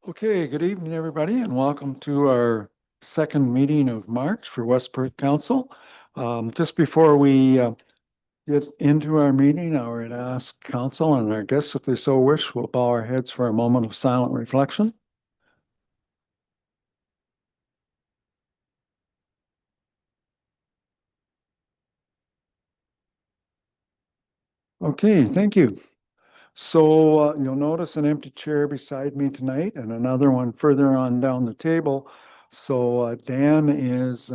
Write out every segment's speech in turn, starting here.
Okay, good evening, everybody, and welcome to our second meeting of March for West Perth Council. Just before we get into our meeting, I would ask council and our guests, if they so wish, we'll bow our heads for a moment of silent reflection. Okay, thank you. So you'll notice an empty chair beside me tonight and another one further on down the table. So Dan is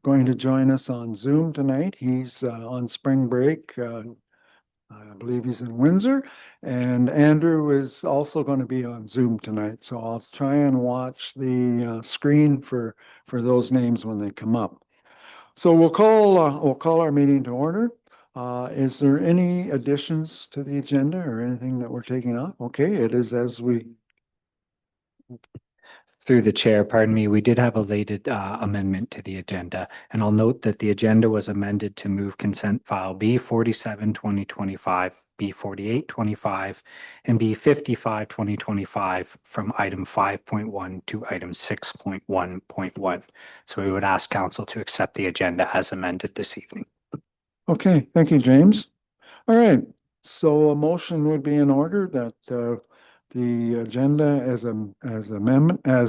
going to join us on Zoom tonight. He's on spring break. I believe he's in Windsor, and Andrew is also going to be on Zoom tonight. So I'll try and watch the screen for those names when they come up. So we'll call our meeting to order. Is there any additions to the agenda or anything that we're taking off? Okay, it is as we. Through the chair, pardon me, we did have a late amendment to the agenda, and I'll note that the agenda was amended to move consent file B47 2025, B48 25, and B55 2025 from item 5.1 to item 6.1.1. So we would ask council to accept the agenda as amended this evening. Okay, thank you, James. All right, so a motion would be in order that the agenda as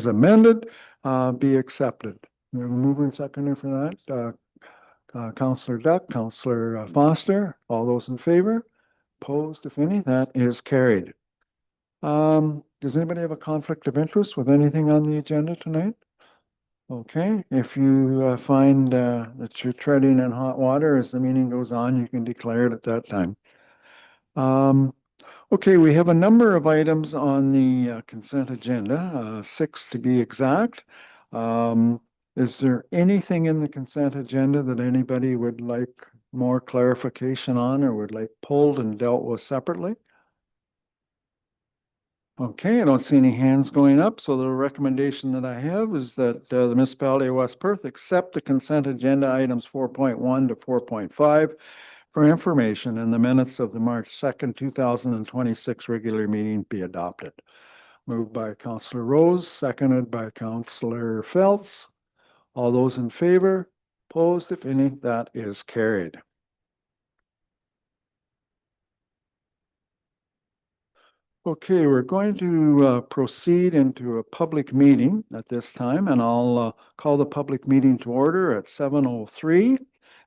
amended be accepted. We have a mover and seconder for that. Councillor Duck, Councillor Foster, all those in favor? Opposed, if any, that is carried. Does anybody have a conflict of interest with anything on the agenda tonight? Okay, if you find that you're treading in hot water as the meeting goes on, you can declare it at that time. Okay, we have a number of items on the consent agenda, 6 to be exact. Is there anything in the consent agenda that anybody would like more clarification on or would like pulled and dealt with separately? Okay, I don't see any hands going up, so the recommendation that I have is that the municipality of West Perth accept the consent agenda items 4.1 to 4.5 for information, and the minutes of the March 2nd, 2026 regular meeting be adopted. Moved by Councillor Rose, seconded by Councillor Phelps. All those in favor? Opposed, if any, that is carried. Okay, we're going to proceed into a public meeting at this time, and I'll call the public meeting to order at 7:03.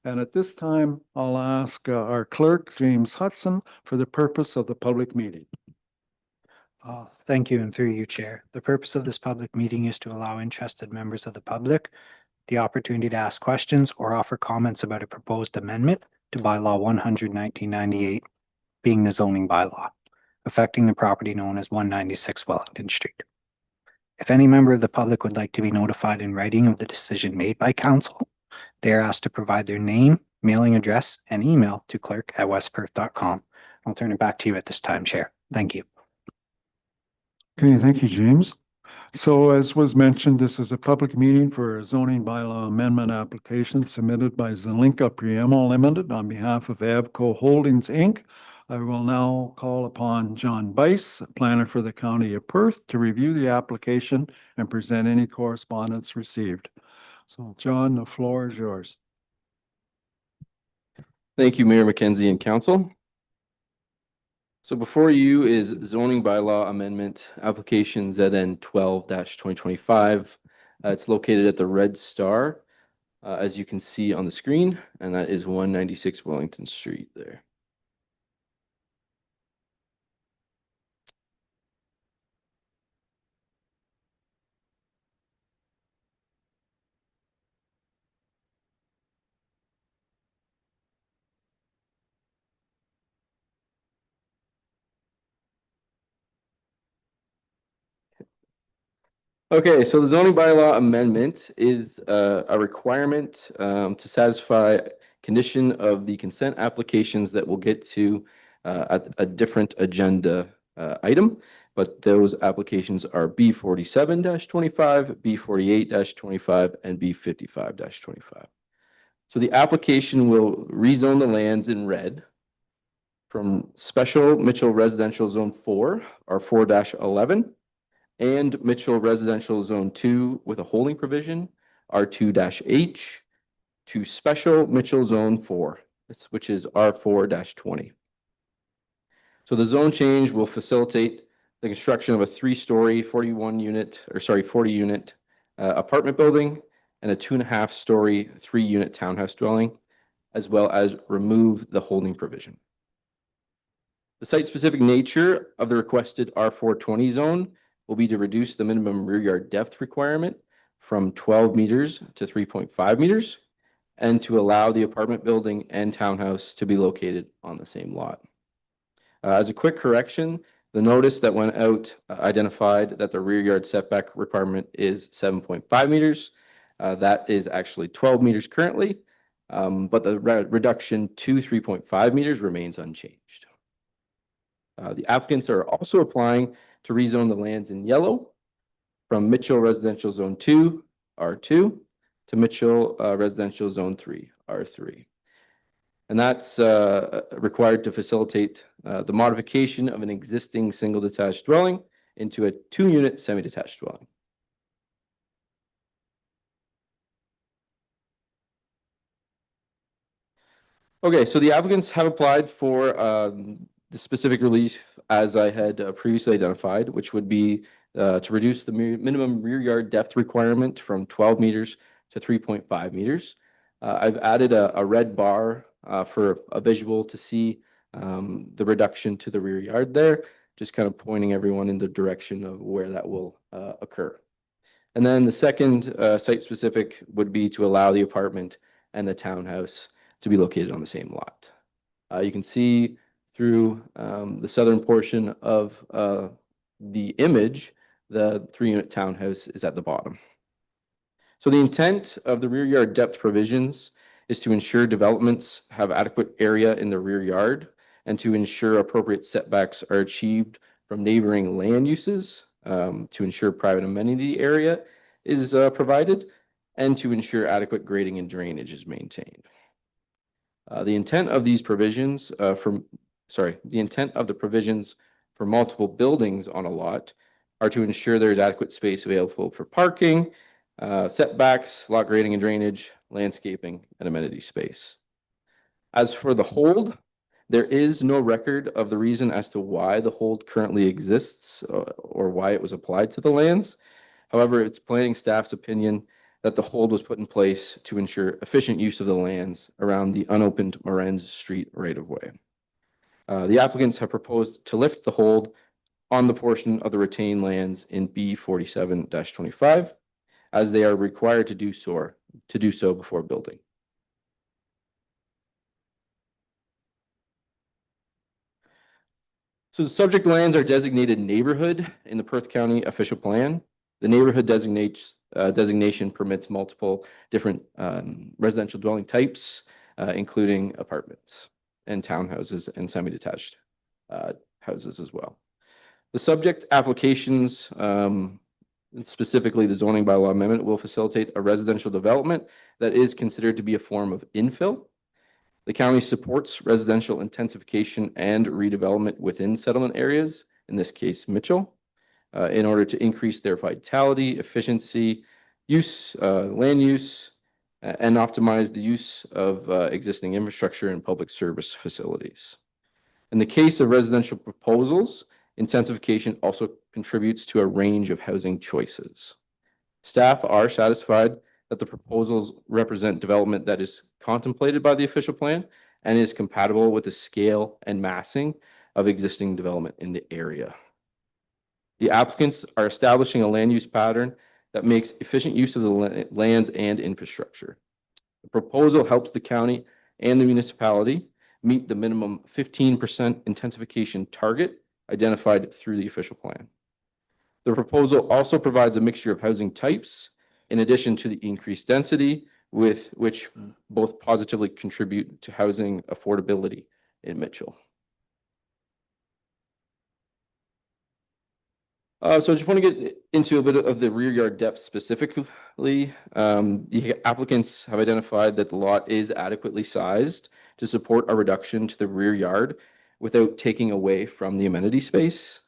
And at this time, I'll ask our clerk, James Hudson, for the purpose of the public meeting. Thank you, and through you, Chair. The purpose of this public meeting is to allow interested members of the public the opportunity to ask questions or offer comments about a proposed amendment to bylaw 100/1998, being the zoning bylaw, affecting the property known as 196 Wellington Street. If any member of the public would like to be notified in writing of the decision made by council, they are asked to provide their name, mailing address, and email to clerk@westperth.com. I'll turn it back to you at this time, Chair. Thank you. Okay, thank you, James. So as was mentioned, this is a public meeting for a zoning bylaw amendment application submitted by Zelinka Priamo Limited on behalf of Avco Holdings, Inc. I will now call upon John Bice, planner for the County of Perth, to review the application and present any correspondence received. So John, the floor is yours. Thank you, Mayor McKenzie and Council. So before you is zoning bylaw amendment application ZN 12-2025. It's located at the Red Star, as you can see on the screen, and that is 196 Wellington Street there. Okay, so the zoning bylaw amendment is a requirement to satisfy condition of the consent applications that we'll get to at a different agenda item, but those applications are B47-25, B48-25, and B55-25. So the application will rezone the lands in red from Special Mitchell Residential Zone 4, or 4-11, and Mitchell Residential Zone 2 with a holding provision, R2-H, to special Mitchell Zone 4, which is R4-20. So the zone change will facilitate the construction of a 3-story, 40-unit apartment building and a 2.5-story, 3-unit townhouse dwelling, as well as remove the holding provision. The site-specific nature of the requested R420 zone will be to reduce the minimum rear yard depth requirement from 12 meters to 3.5 meters, and to allow the apartment building and townhouse to be located on the same lot. As a quick correction, the notice that went out identified that the rear yard setback requirement is 7.5 meters. That is actually 12 meters currently, but the reduction to 3.5 meters remains unchanged. The applicants are also applying to rezone the lands in yellow from Mitchell Residential Zone 2, R2, to Mitchell Residential Zone 3, R3. And that's required to facilitate the modification of an existing single detached dwelling into a 2-unit semi-detached dwelling. Okay, so the applicants have applied for the specific relief as I had previously identified, which would be to reduce the minimum rear yard depth requirement from 12 meters to 3.5 meters. I've added a red bar for a visual to see the reduction to the rear yard there, just kind of pointing everyone in the direction of where that will occur. And then the second site-specific would be to allow the apartment and the townhouse to be located on the same lot. You can see through the southern portion of the image, the 3-unit townhouse is at the bottom. So the intent of the rear yard depth provisions is to ensure developments have adequate area in the rear yard and to ensure appropriate setbacks are achieved from neighboring land uses, to ensure private amenity area is provided, and to ensure adequate grading and drainage is maintained. The intent of these provisions the intent of the provisions for multiple buildings on a lot are to ensure there's adequate space available for parking, setbacks, lot grading and drainage, landscaping, and amenity space. As for the hold, there is no record of the reason as to why the hold currently exists or why it was applied to the lands. However, it's planning staff's opinion that the hold was put in place to ensure efficient use of the lands around the unopened Morenz Street right-of-way. The applicants have proposed to lift the hold on the portion of the retained lands in B47-25, as they are required to do so before building. So the subject lands are designated neighborhood in the Perth County official plan. The neighborhood designation permits multiple different residential dwelling types, including apartments and townhouses and semi-detached houses as well. The subject applications, specifically the zoning bylaw amendment, will facilitate a residential development that is considered to be a form of infill. The county supports residential intensification and redevelopment within settlement areas, in this case, Mitchell, in order to increase their vitality, efficiency, land use, and optimize the use of existing infrastructure and public service facilities. In the case of residential proposals, intensification also contributes to a range of housing choices. Staff are satisfied that the proposals represent development that is contemplated by the official plan and is compatible with the scale and massing of existing development in the area. The applicants are establishing a land use pattern that makes efficient use of the lands and infrastructure. The proposal helps the county and the municipality meet the minimum 15% intensification target identified through the official plan. The proposal also provides a mixture of housing types in addition to the increased density, with which both positively contribute to housing affordability in Mitchell. So I just want to get into a bit of the rear yard depth specifically. The applicants have identified that the lot is adequately sized to support a reduction to the rear yard without taking away from the amenity space.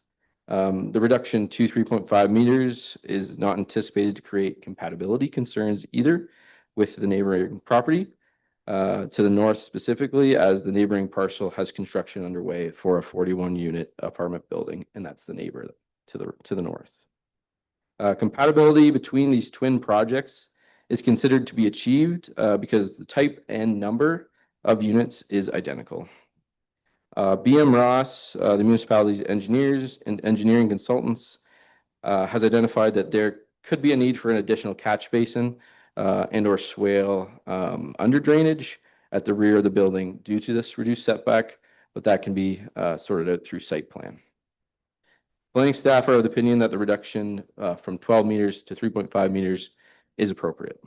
The reduction to 3.5 meters is not anticipated to create compatibility concerns either with the neighboring property to the north specifically, as the neighboring parcel has construction underway for a 41-unit apartment building, and that's the neighbor to the north. Compatibility between these twin projects is considered to be achieved because the type and number of units is identical. BM Ross, the municipality's engineers and engineering consultants, has identified that there could be a need for an additional catch basin and or swale under drainage at the rear of the building due to this reduced setback, but that can be sorted out through site plan. Planning staff are of the opinion that the reduction from 12 meters to 3.5 meters is appropriate.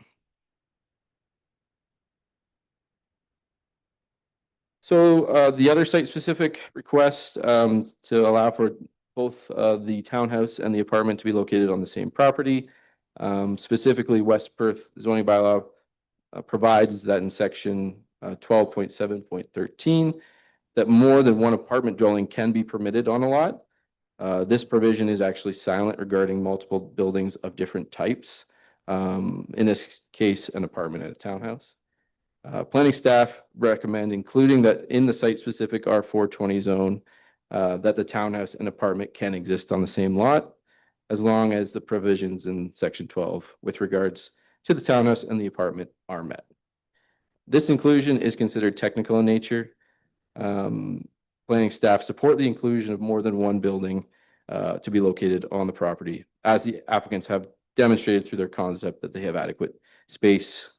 So the other site-specific request to allow for both the townhouse and the apartment to be located on the same property. Specifically, West Perth zoning bylaw provides that in section 12.7.13 that more than one apartment dwelling can be permitted on a lot. This provision is actually silent regarding multiple buildings of different types. In this case, an apartment and a townhouse. Planning staff recommend including that in the site-specific R420 zone that the townhouse and apartment can exist on the same lot, as long as the provisions in section 12 with regards to the townhouse and the apartment are met. This inclusion is considered technical in nature. Planning staff support the inclusion of more than one building to be located on the property, as the applicants have demonstrated through their concept that they have adequate space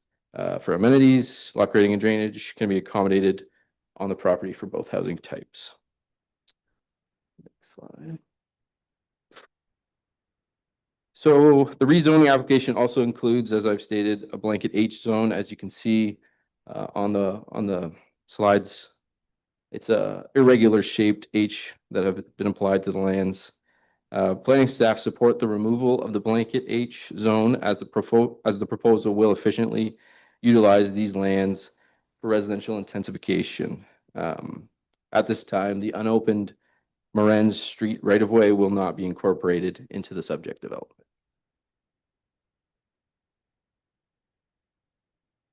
for amenities, lot grading and drainage can be accommodated on the property for both housing types. Next slide. So the rezoning application also includes, as I've stated, a blanket H zone. As you can see on the slides, it's a irregular shaped H that have been applied to the lands. Planning staff support the removal of the blanket H zone as the proposal will efficiently utilize these lands for residential intensification. At this time, the unopened Morenz Street right-of-way will not be incorporated into the subject development.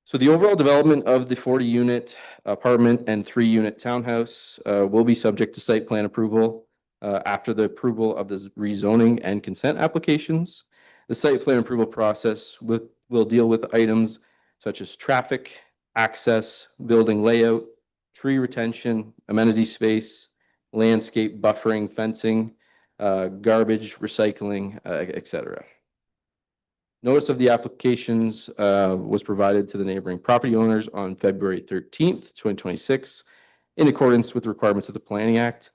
So the overall development of the 40-unit apartment and 3-unit townhouse will be subject to site plan approval after the approval of the rezoning and consent applications. The site plan approval process will deal with items such as traffic, access, building layout, tree retention, amenity space, landscape buffering, fencing, garbage, recycling, etc. Notice of the applications was provided to the neighboring property owners on February 13th, 2026, in accordance with the requirements of the Planning Act.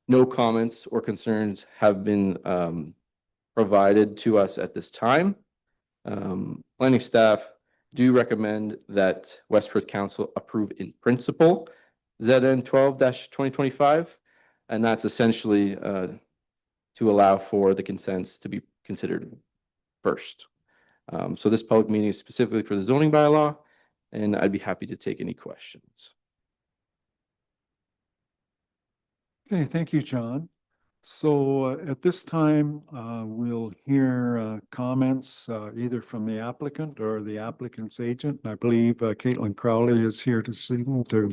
No comments or concerns have been provided to us at this time. Planning staff do recommend that West Perth Council approve in principle ZN 12-2025, and that's essentially to allow for the consents to be considered first. So this public meeting is specifically for the zoning bylaw, and I'd be happy to take any questions. Okay, thank you, John. So at this time, we'll hear comments either from the applicant or the applicant's agent. I believe Caitlin Crowley is here this evening to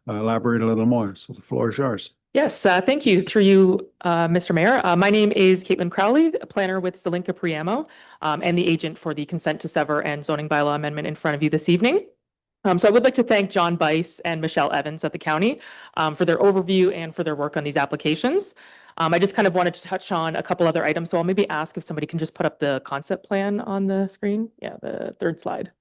elaborate a little more. So the floor is yours. Yes, thank you. Through you, Mr. Mayor. My name is Caitlin Crowley, a planner with Zelinka Priamo, and the agent for the consent to sever and zoning bylaw amendment in front of you this evening. So I would like to thank John Bice and Michelle Evans at the county for their overview and for their work on these applications. I just kind of wanted to touch on a couple other items. So I'll maybe ask if somebody can just put up the concept plan on the screen. Yeah, the third slide.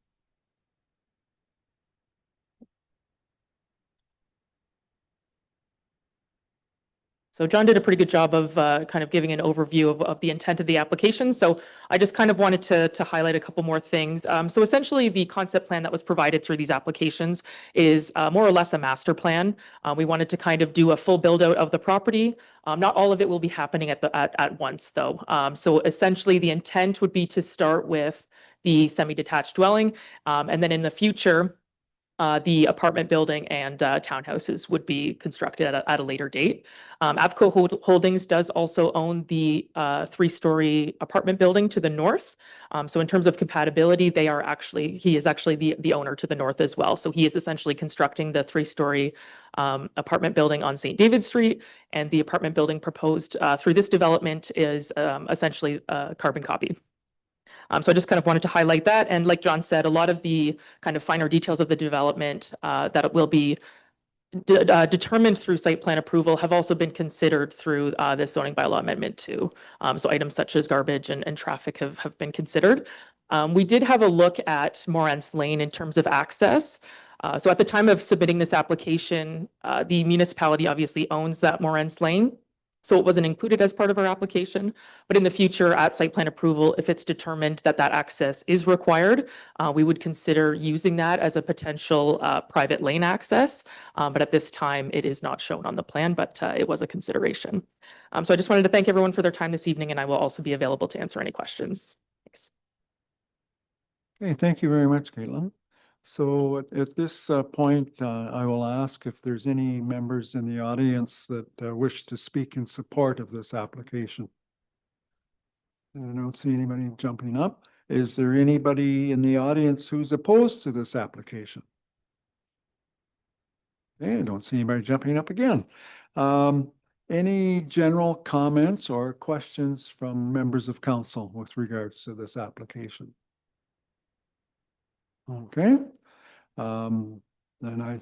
So John did a pretty good job of kind of giving an overview of the intent of the application. So I just kind of wanted to highlight a couple more things. So essentially the concept plan that was provided through these applications is more or less a master plan. We wanted to kind of do a full build out of the property. Not all of it will be happening at once though. So essentially the intent would be to start with the semi-detached dwelling. And then in the future, The apartment building and townhouses would be constructed at a later date. Avco Holdings does also own the 3-story apartment building to the north. So in terms of compatibility, he is actually the owner to the north as well. So he is essentially constructing the 3-story apartment building on St. David Street, and the apartment building proposed through this development is essentially a carbon copy. So I just kind of wanted to highlight that. And like John said, a lot of the kind of finer details of the development that will be determined through site plan approval have also been considered through this zoning bylaw amendment too. So items such as garbage and traffic have been considered. We did have a look at Morance Lane in terms of access. So at the time of submitting this application, the municipality obviously owns that Morance Lane. So it wasn't included as part of our application, but in the future at site plan approval, if it's determined that that access is required, we would consider using that as a potential private lane access. But at this time, it is not shown on the plan, but it was a consideration. So I just wanted to thank everyone for their time this evening, and I will also be available to answer any questions. Thanks. Okay, thank you very much, Caitlin. So at this point, I will ask if there's any members in the audience that wish to speak in support of this application. I don't see anybody jumping up. Is there anybody in the audience who's opposed to this application? Okay, I don't see anybody jumping up again. Any general comments or questions from members of council with regards to this application? Okay, then I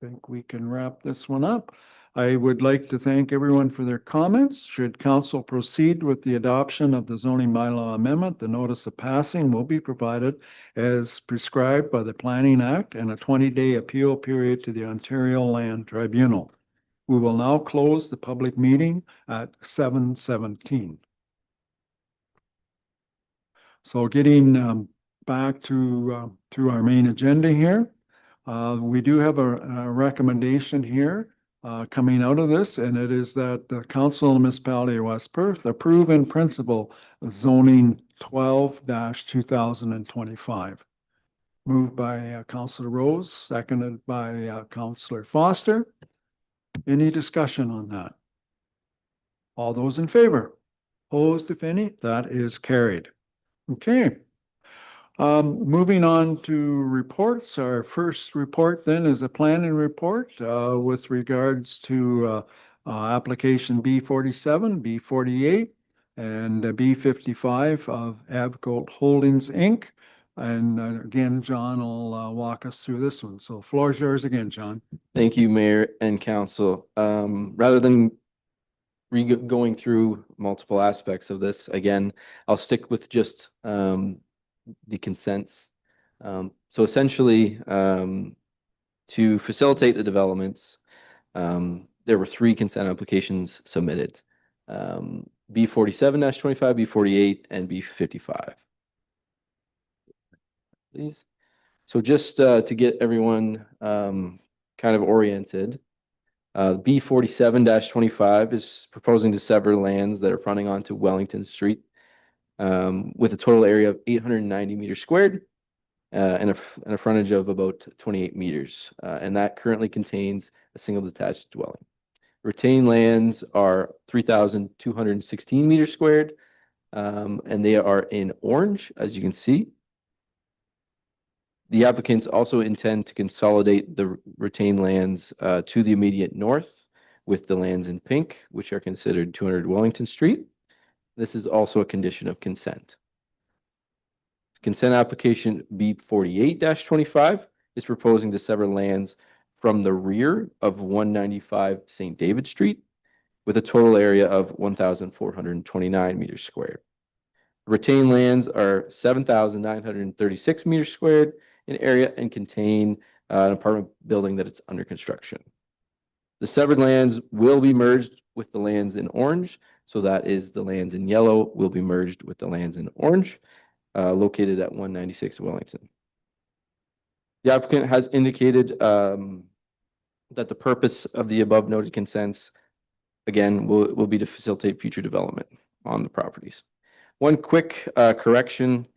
think we can wrap this one up. I would like to thank everyone for their comments. Should council proceed with the adoption of the zoning bylaw amendment, the notice of passing will be provided as prescribed by the Planning Act and a 20-day appeal period to the Ontario Land Tribunal. We will now close the public meeting at 7:17. So getting back to our main agenda here. We do have a recommendation here coming out of this, and it is that the Council of the Municipality of West Perth approve in principle zoning 12-2025. Moved by Councillor Rose, seconded by Councillor Foster. Any discussion on that? All those in favor? Opposed, if any? That is carried. Okay. Moving on to reports. Our first report then is a planning report with regards to application B47, B48, and B55 of Avco Holdings, Inc. And again, John will walk us through this one. So floor is yours again, John. Thank you, Mayor and Council. Rather than going through multiple aspects of this, again, I'll stick with just the consents. So essentially, to facilitate the developments, there were 3 consent applications submitted. B47-25, B48, and B55. Please. So just to get everyone kind of oriented, B47-25 is proposing to sever lands that are fronting onto Wellington Street with a total area of 890 meters squared and a frontage of about 28 meters. And that currently contains a single detached dwelling. Retained lands are 3,216 meters squared, and they are in orange, as you can see. The applicants also intend to consolidate the retained lands to the immediate north with the lands in pink, which are considered 200 Wellington Street. This is also a condition of consent. Consent application B48-25 is proposing to sever lands from the rear of 195 St. David Street with a total area of 1,429 meters squared. Retained lands are 7,936 meters squared in area and contain an apartment building that is under construction. The severed lands will be merged with the lands in orange. So that is the lands in yellow will be merged with the lands in orange, located at 196 Wellington. The applicant has indicated that the purpose of the above noted consents, again, will be to facilitate future development on the properties. One quick correction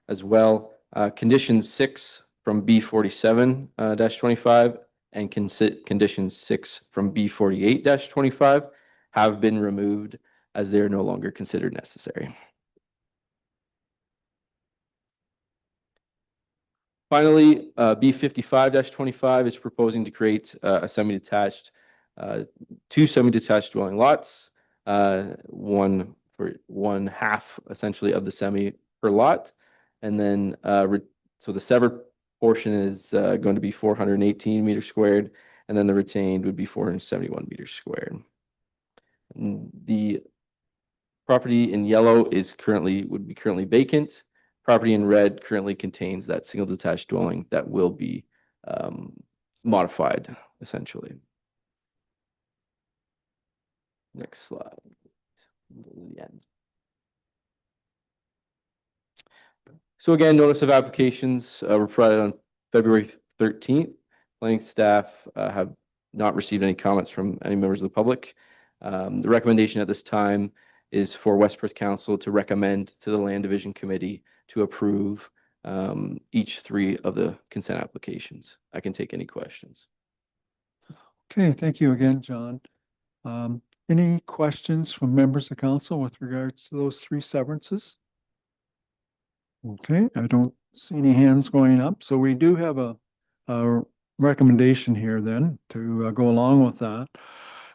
as well. Condition 6 from B 47 -25 and conditions 6 from B 48 -25 have been removed as they are no longer considered necessary. Finally, B 55 is proposing to create a semi-detached, two semi-detached dwelling lots, one for one half essentially of the semi per lot. And then, so the severed portion is going to be 418 meters squared, and then the retained would be 471 meters squared. And the property in yellow would be currently vacant. Property in red currently contains that single detached dwelling that will be modified essentially. Next slide. The end. So again, notice of applications were provided on February 13th. Planning staff have not received any comments from any members of the public. The recommendation at this time is for West Perth Council to recommend to the Land Division Committee to approve each 3 of the consent applications. I can take any questions. Okay, thank you again, John. Any questions from members of council with regards to those 3 severances? Okay, I don't see any hands going up, so we do have a recommendation here then to go along with that.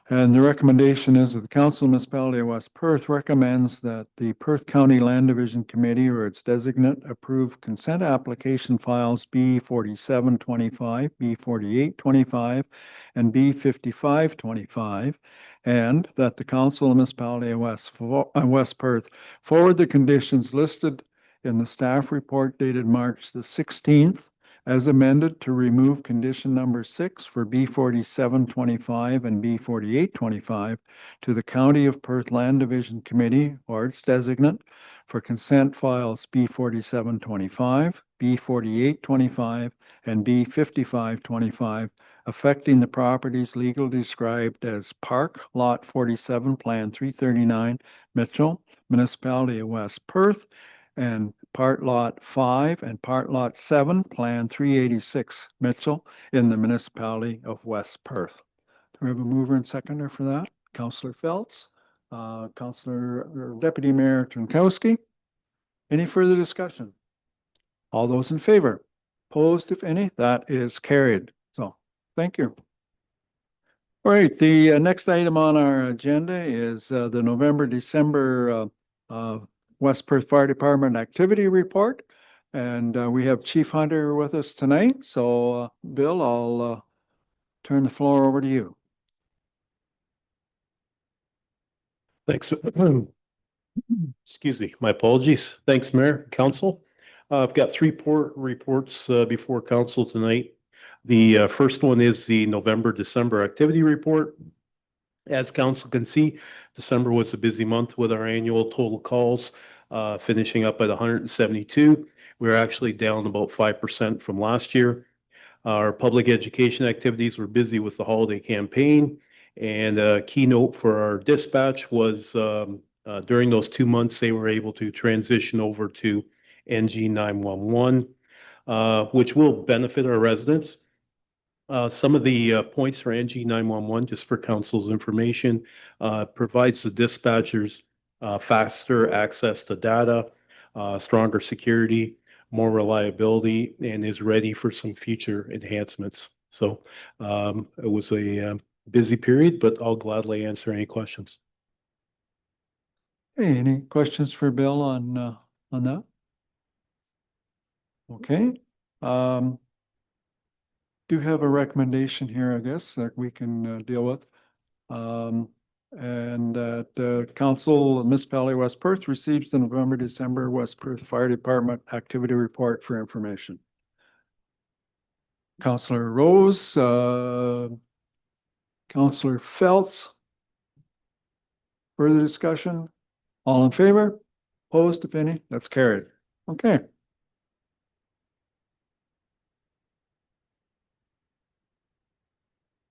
And the recommendation is that the Council of Municipality of West Perth recommends that the Perth County Land Division Committee or its designate approve consent application files B 4725, B 4825, and B 5525, and that the Council of Municipality of West Perth forward the conditions listed in the staff report dated March the 16th as amended to remove condition number 6 for B 4725 and B 4825 to the County of Perth Land Division Committee or its designate for consent files B 4725, B 4825, and B 5525 affecting the properties legally described as Park Lot 47, Plan 339, Mitchell, Municipality of West Perth, and Part Lot 5 and Part Lot 7, Plan 386, Mitchell, in the Municipality of West Perth. Do we have a mover and seconder for that? Councillor Phelps, Councillor or Deputy Mayor Tronkowski. Any further discussion? All those in favor? Opposed, if any? That is carried. So, thank you. All right, the next item on our agenda is the November-December West Perth Fire Department activity report. And we have Chief Hunter with us tonight. So Bill, I'll turn the floor over to you. Thanks. Excuse me, my apologies. Thanks, Mayor, Council. I've got 3 reports before Council tonight. The first one is the November-December activity report. As Council can see, December was a busy month with our annual total calls, finishing up at 172. We're actually down about 5% from last year. Our public education activities were busy with the holiday campaign. And a keynote for our dispatch was during those 2 months, they were able to transition over to NG 911, which will benefit our residents. Some of the points for NG 911, just for Council's information, provides the dispatchers faster access to data, stronger security, more reliability, and is ready for some future enhancements. So it was a busy period, but I'll gladly answer any questions. Hey, any questions for Bill on that? Okay. Do have a recommendation here, I guess, that we can deal with. And the Council of Municipality of West Perth receives the November-December West Perth Fire Department activity report for information. Councillor Rose, Councillor Phelps. Further discussion? All in favor? Opposed, if any? That's carried. Okay.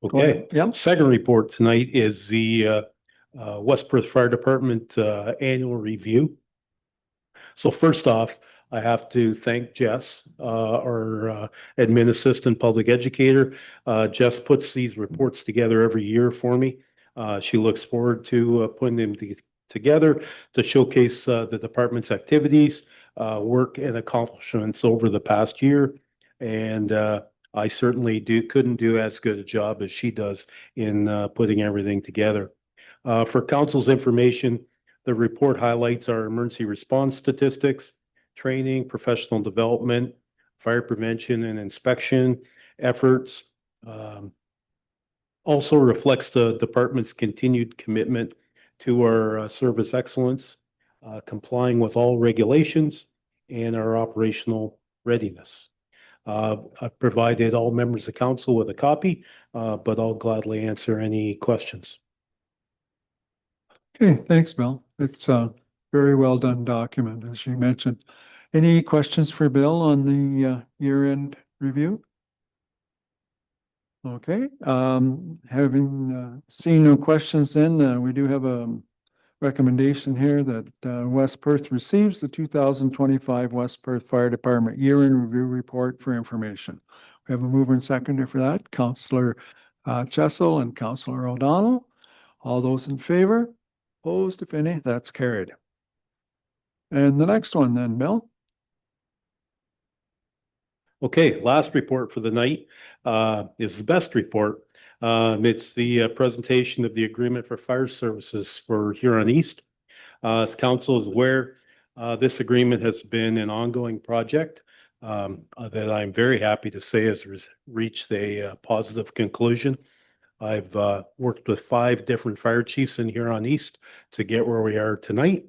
Okay. Yep. Second report tonight is the West Perth Fire Department annual review. So first off, I have to thank Jess, our admin assistant public educator. Jess puts these reports together every year for me. She looks forward to putting them together to showcase the department's activities, work and accomplishments over the past year. And I certainly couldn't do as good a job as she does in putting everything together. For council's information, the report highlights our emergency response statistics, training, professional development, fire prevention and inspection efforts. Also reflects the department's continued commitment to our service excellence, complying with all regulations and our operational readiness. I've provided all members of council with a copy, but I'll gladly answer any questions. Okay, thanks, Bill. It's a very well done document, as you mentioned. Any questions for Bill on the year-end review? Okay, having seen no questions then, we do have a recommendation here that West Perth receives the 2025 West Perth Fire Department Year-end Review Report for information. We have a mover and seconder for that, Councillor Chessel and Councillor O'Donnell. All those in favor? Opposed, if any? That's carried. And the next one then, Bill? Okay, last report for the night is the best report. It's the presentation of the agreement for fire services for Huron East. As council is aware, this agreement has been an ongoing project that I'm very happy to say has reached a positive conclusion. I've worked with 5 different fire chiefs in Huron East to get where we are tonight.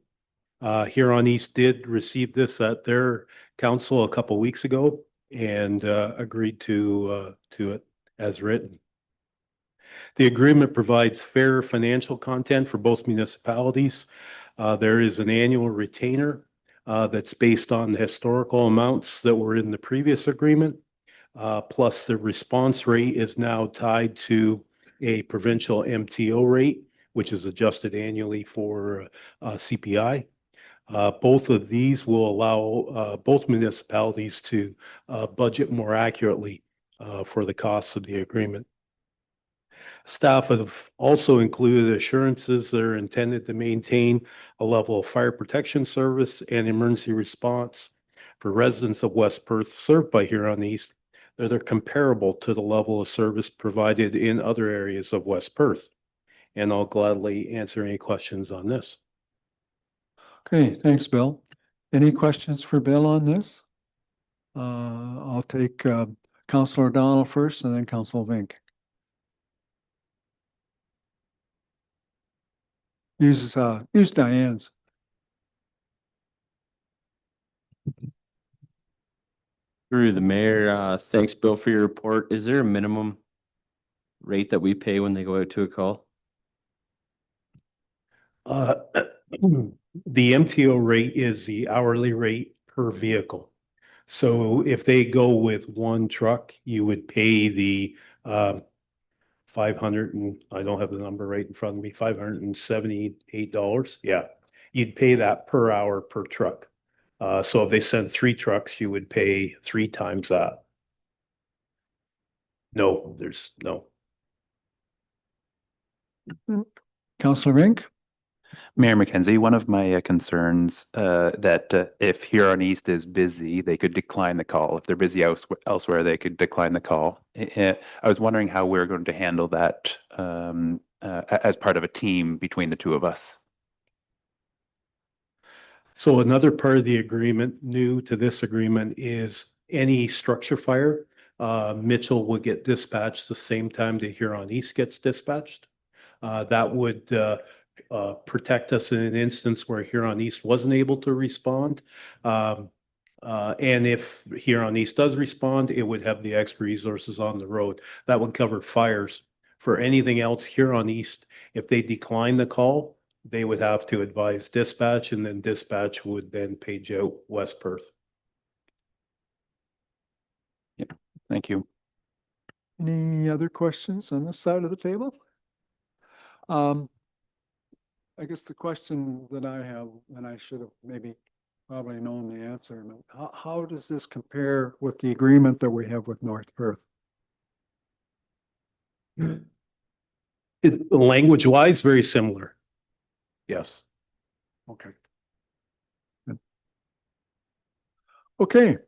Huron East did receive this at their council a couple weeks ago and agreed to it as written. The agreement provides fair financial content for both municipalities. There is an annual retainer that's based on the historical amounts that were in the previous agreement. Plus the response rate is now tied to a provincial MTO rate, which is adjusted annually for CPI. Both of these will allow both municipalities to budget more accurately for the costs of the agreement. Staff have also included assurances that are intended to maintain a level of fire protection service and emergency response for residents of West Perth served by Huron East that are comparable to the level of service provided in other areas of West Perth. And I'll gladly answer any questions on this. Okay, thanks, Bill. Any questions for Bill on this? I'll take Councillor O'Donnell first and then Councillor Vink. Use Diane's. Through the mayor, thanks, Bill, for your report. Is there a minimum rate that we pay when they go out to a call? The MTO rate is the hourly rate per vehicle. So if they go with one truck, you would pay the 500 and I don't have the number right in front of me, $578. Yeah, you'd pay that per hour per truck. So if they send 3 trucks, you would pay 3 times that. No, there's no. Councillor Vink? Mayor McKenzie, one of my concerns that if Huron East is busy, they could decline the call. If they're busy elsewhere, they could decline the call. I was wondering how we're going to handle that as part of a team between the two of us. So another part of the agreement, new to this agreement, is any structure fire, Mitchell will get dispatched the same time that Huron East gets dispatched. That would protect us in an instance where Huron East wasn't able to respond. And if Huron East does respond, it would have the extra resources on the road. That would cover fires. For anything else, Huron East, if they decline the call, they would have to advise dispatch, and then dispatch would then page out West Perth. Yeah, thank you. Any other questions on this side of the table? I guess the question that I have, and I should have maybe probably known the answer. But how does this compare with the agreement that we have with North Perth? Language wise, very similar. Yes. Okay. Good. Okay,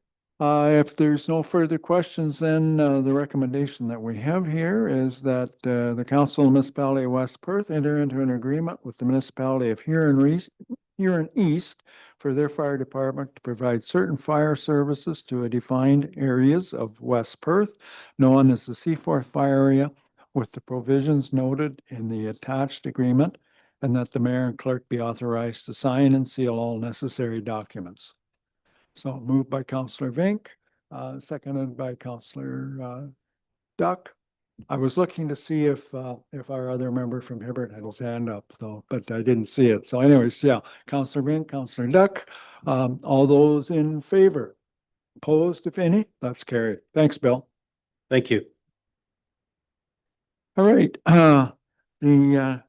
if there's no further questions, then the recommendation that we have here is that the Council of the Municipality of West Perth enter into an agreement with the municipality of Huron East for their fire department to provide certain fire services to a defined areas of West Perth, known as the Seaforth Fire Area, with the provisions noted in the attached agreement, and that the mayor and clerk be authorized to sign and seal all necessary documents. So moved by Councillor Vink, seconded by Councillor Duck. I was looking to see if our other member from Hibbert had his hand up, so, but I didn't see it. So anyways, yeah, Councillor Vink, Councillor Duck, all those in favor? Opposed, if any? That's carried. Thanks, Bill. Thank you. All right, the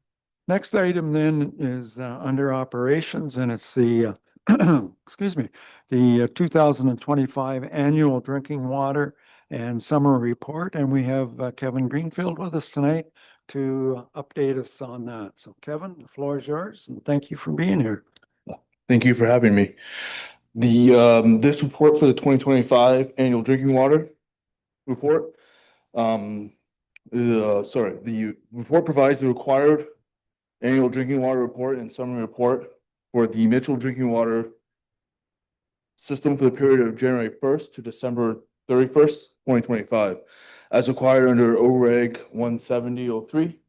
next item then is under operations, and it's the excuse me, the 2025 annual drinking water and summer report, and we have Kevin Greenfield with us tonight to update us on that. So Kevin, the floor is yours, and thank you for being here. Thank you for having me. This report for the 2025 annual drinking water report. The report provides the required annual drinking water report and summary report for the Mitchell drinking water system for the period of January 1st to December 31st, 2025, as required under OREG 17003.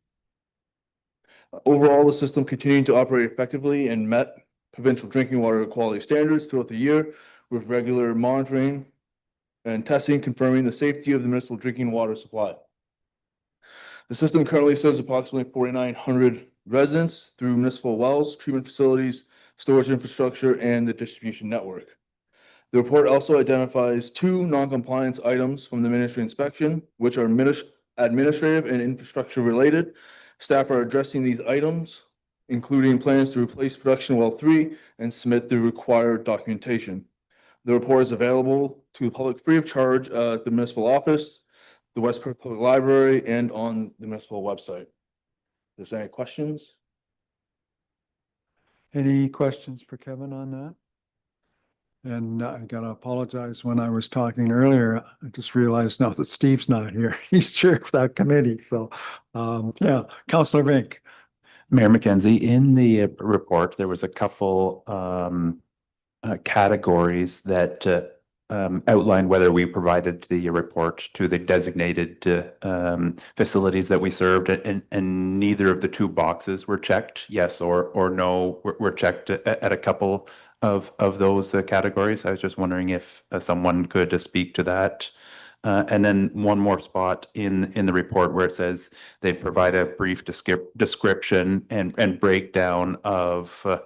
Overall, the system continued to operate effectively and met provincial drinking water quality standards throughout the year, with regular monitoring and testing confirming the safety of the municipal drinking water supply. The system currently serves approximately 4,900 residents through municipal wells, treatment facilities, storage infrastructure, and the distribution network. The report also identifies 2 non-compliance items from the ministry inspection, which are administrative and infrastructure related. Staff are addressing these items, including plans to replace production well 3 and submit the required documentation. The report is available to the public free of charge at the municipal office, the West Perth Public Library, and on the municipal website. If there's any questions? Any questions for Kevin on that? And I gotta apologize, when I was talking earlier, I just realized now that Steve's not here. He's chair of that committee, so yeah, Councillor Vink. Mayor McKenzie, in the report, there was a couple categories that outlined whether we provided the report to the designated facilities that we served, and neither of the 2 boxes were checked, yes or no, were checked at a couple of those categories. I was just wondering if someone could speak to that. And then one more spot in the report where it says they provide a brief description and breakdown of the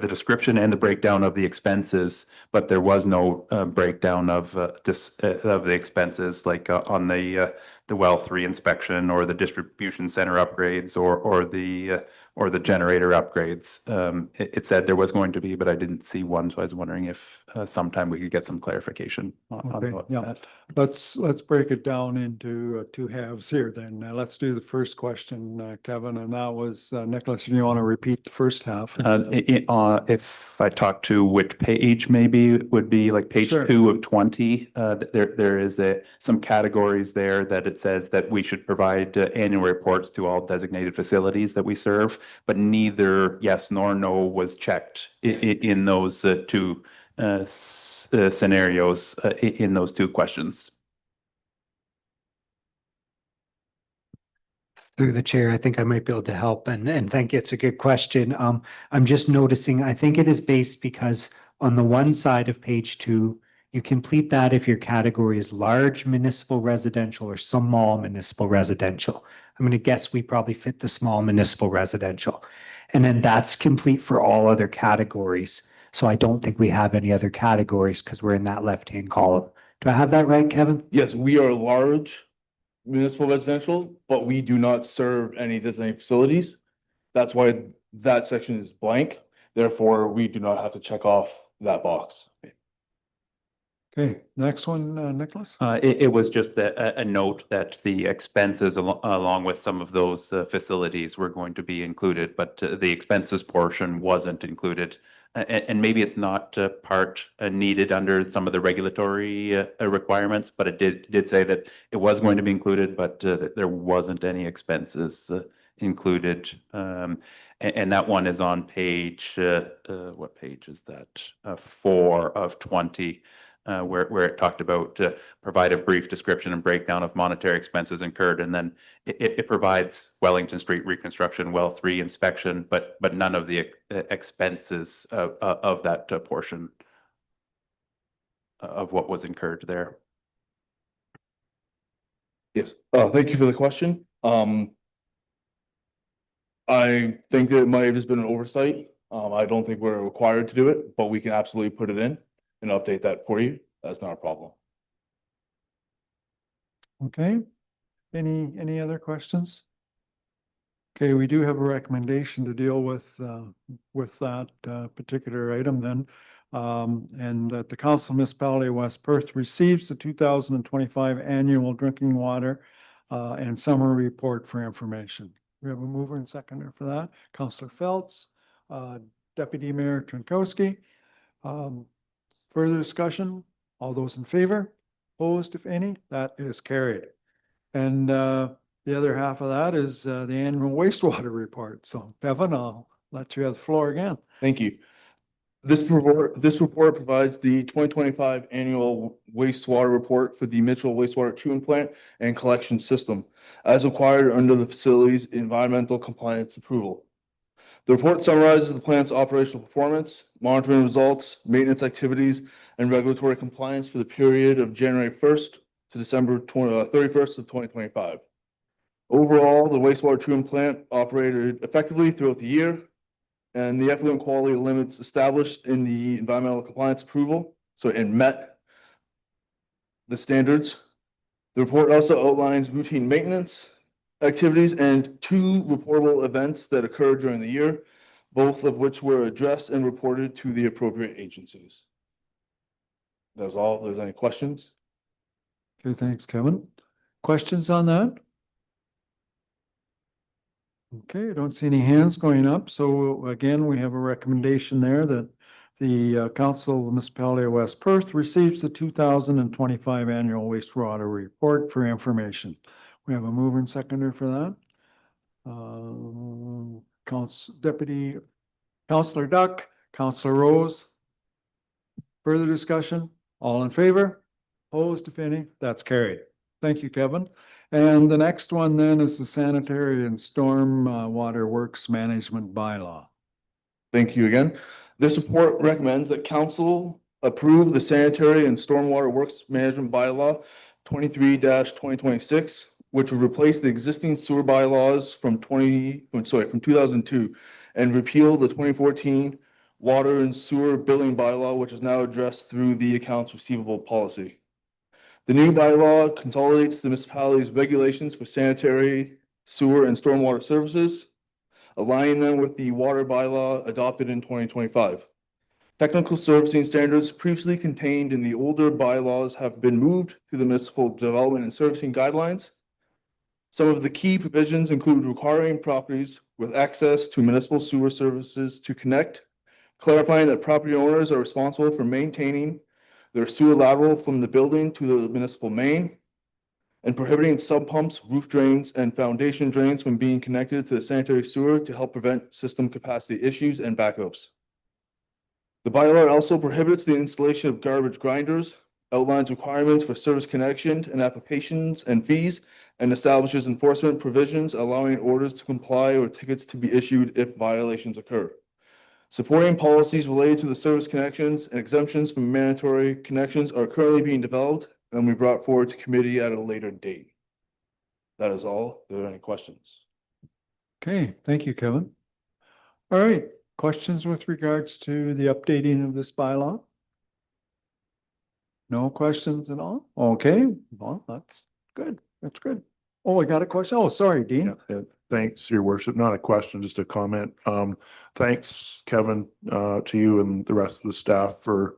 description and the breakdown of the expenses, but there was no breakdown of the expenses, like on the well 3 inspection or the distribution center upgrades or the generator upgrades. It said there was going to be, but I didn't see one, so I was wondering if sometime we could get some clarification on Okay, yeah. that. Let's break it down into 2 halves here then. Let's do the first question, Kevin, and that was Nicholas, if you want to repeat the first half. If I talk to which page, maybe it would be like page Sure. 2 of 20. There is some categories there that it says that we should provide annual reports to all designated facilities that we serve, but neither yes nor no was checked in those 2 scenarios in those 2 questions. Through the chair, I think I might be able to help, and thank you. It's a good question. I'm just noticing, I think it is based because on the one side of page 2, you complete that if your category is large municipal residential or small municipal residential. I'm going to guess we probably fit the small municipal residential. And then that's complete for all other categories. So I don't think we have any other categories because we're in that left-hand column. Do I have that right, Kevin? Yes, we are large municipal residential, but we do not serve any designated facilities. That's why that section is blank. Therefore, we do not have to check off that box. Okay, next one, Nicholas? It was just a note that the expenses along with some of those facilities were going to be included, but the expenses portion wasn't included. And maybe it's not part needed under some of the regulatory requirements, but it did say that it was going to be included, but that there wasn't any expenses included. And that one is on page, what page is that? 4 of 20. Where it talked about provide a brief description and breakdown of monetary expenses incurred, and then it provides Wellington Street reconstruction, well 3 inspection, but none of the expenses of that portion of what was incurred there. Yes, thank you for the question. I think that it might have just been an oversight. I don't think we're required to do it, but we can absolutely put it in and update that for you. That's not a problem. Okay, any other questions? Okay, we do have a recommendation to deal with that particular item then. And that the Council of Municipality of West Perth receives the 2025 annual drinking water and summer report for information. We have a mover and seconder for that. Councillor Phelps, Deputy Mayor Trinkowski. Further discussion? All those in favor? Opposed, if any? That is carried. And the other half of that is the annual wastewater report. So Bevan, I'll let you have the floor again. Thank you. This report provides the 2025 annual wastewater report for the Mitchell wastewater treatment plant and collection system as required under the facility's environmental compliance approval. The report summarizes the plant's operational performance, monitoring results, maintenance activities, and regulatory compliance for the period of January 1st to December 31st of 2025. Overall, the wastewater treatment plant operated effectively throughout the year, and the effluent quality limits established in the environmental compliance approval, so it met the standards. The report also outlines routine maintenance activities and 2 reportable events that occurred during the year, both of which were addressed and reported to the appropriate agencies. That's all. If there's any questions? Okay, thanks, Kevin. Questions on that? Okay, I don't see any hands going up. So again, we have a recommendation there that the Council of the Municipality of West Perth receives the 2025 annual wastewater report for information. We have a mover and seconder for that. Councillor Duck, Councillor Rose. Further discussion? All in favor? Opposed, if any? That's carried. Thank you, Kevin. And the next one then is the sanitary and storm water works management bylaw. Thank you again. This report recommends that council approve the sanitary and stormwater works management bylaw 23-2026, which would replace the existing sewer bylaws from 2002 and repeal the 2014 water and sewer billing bylaw, which is now addressed through the accounts receivable policy. The new bylaw consolidates the municipality's regulations for sanitary, sewer, and stormwater services, aligning them with the water bylaw adopted in 2025. Technical servicing standards previously contained in the older bylaws have been moved to the municipal development and servicing guidelines. Some of the key provisions include requiring properties with access to municipal sewer services to connect, clarifying that property owners are responsible for maintaining their sewer lateral from the building to the municipal main, and prohibiting sub pumps, roof drains, and foundation drains from being connected to the sanitary sewer to help prevent system capacity issues and backups. The bylaw also prohibits the installation of garbage grinders, outlines requirements for service connection and applications and fees, and establishes enforcement provisions allowing orders to comply or tickets to be issued if violations occur. Supporting policies related to the service connections and exemptions from mandatory connections are currently being developed and we brought forward to committee at a later date. That is all. Are there any questions? Okay, thank you, Kevin. All right, questions with regards to the updating of this bylaw? No questions at all? Okay, well, that's good. That's good. Oh, I got a question. Oh, sorry, Dean. Thanks, your worship. Not a question, just a comment. Thanks, Kevin, to you and the rest of the staff for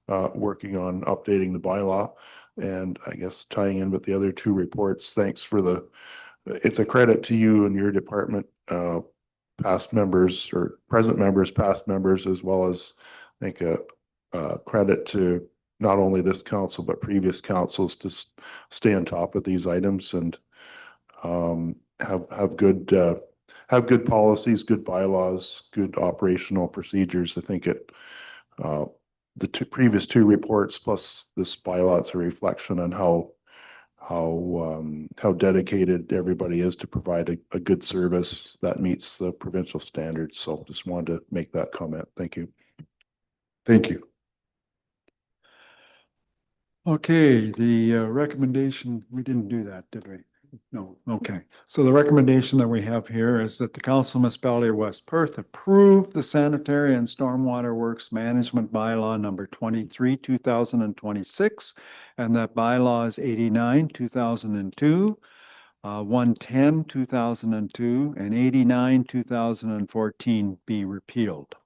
working on updating the bylaw. And I guess tying in with the other two reports, thanks for it's a credit to you and your department, past members or present members, past members, as well as I think a credit to not only this council, but previous councils to stay on top of these items and have good policies, good bylaws, good operational procedures. I think the previous two reports plus this bylaw, it's a reflection on how dedicated everybody is to provide a good service that meets the provincial standards. So just wanted to make that comment. Thank you. Thank you. Okay, the recommendation, we didn't do that, did we? No, okay. So the recommendation that we have here is that the Council Municipality of West Perth approve the sanitary and stormwater works management bylaw number 23, 2026, and that bylaws 89, 2002, 110, 2002, and 89, 2014 be repealed.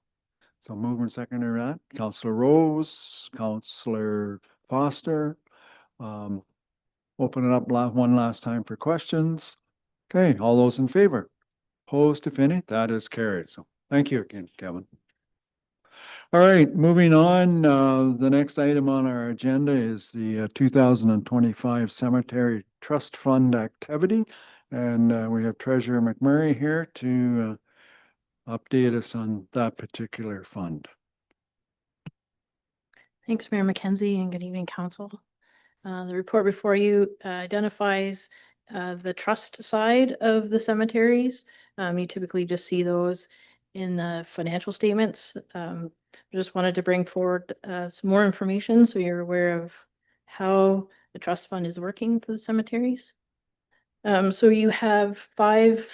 So mover and seconder that, Councillor Rose, Councillor Foster. Open it up one last time for questions. Okay, all those in favor? Opposed, if any, that is carried. So thank you again, Kevin. All right, moving on. The next item on our agenda is the 2025 Cemetery Trust Fund activity. And we have Treasurer McMurray here to update us on that particular fund. Thanks, Mayor McKenzie, and good evening, Council. The report before you identifies the trust side of the cemeteries. You typically just see those in the financial statements. Just wanted to bring forward some more information so you're aware of how the trust fund is working for the cemeteries. So you have 5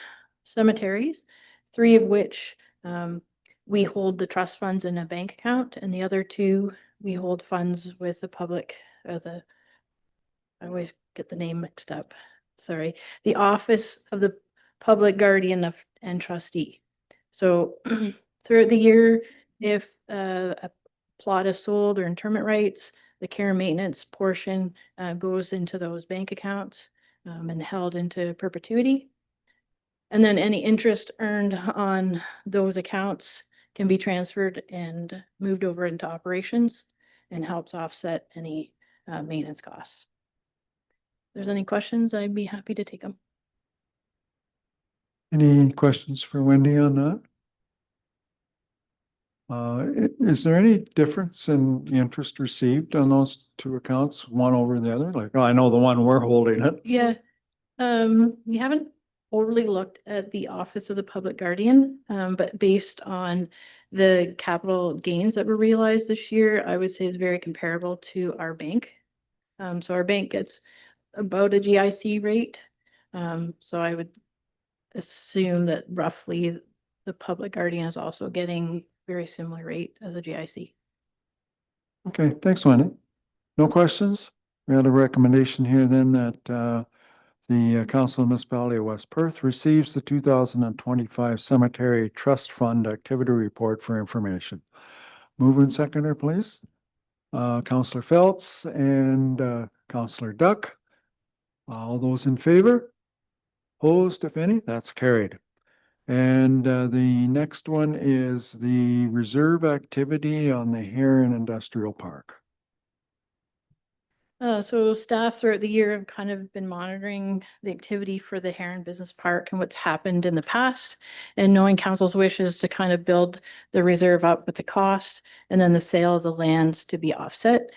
cemeteries, 3 of which we hold the trust funds in a bank account, and the other 2 we hold funds with the public, I always get the name mixed up. Sorry, the Office of the Public Guardian and Trustee. So throughout the year, if a plot is sold or interment rights, the care and maintenance portion goes into those bank accounts and held into perpetuity. And then any interest earned on those accounts can be transferred and moved over into operations and helps offset any maintenance costs. If there's any questions, I'd be happy to take them. Any questions for Wendy on that? Is there any difference in the interest received on those 2 accounts, one over the other? Like, I know the one we're holding it. Yeah, we haven't overly looked at the Office of the Public Guardian, but based on the capital gains that were realized this year, I would say is very comparable to our bank. So our bank gets about a GIC rate. So I would assume that roughly the Public Guardian is also getting very similar rate as a GIC. Okay, thanks, Wendy. No questions? We had a recommendation here then that the Council of Municipality of West Perth receives the 2025 Cemetery Trust Fund Activity Report for information. Mover and seconder, please. Councillor Phelps and Councillor Duck. All those in favor? Opposed, if any? That's carried. And the next one is the reserve activity on the Heron Industrial Park. So staff throughout the year have kind of been monitoring the activity for the Heron Business Park and what's happened in the past, and knowing council's wishes to kind of build the reserve up with the cost and then the sale of the lands to be offset.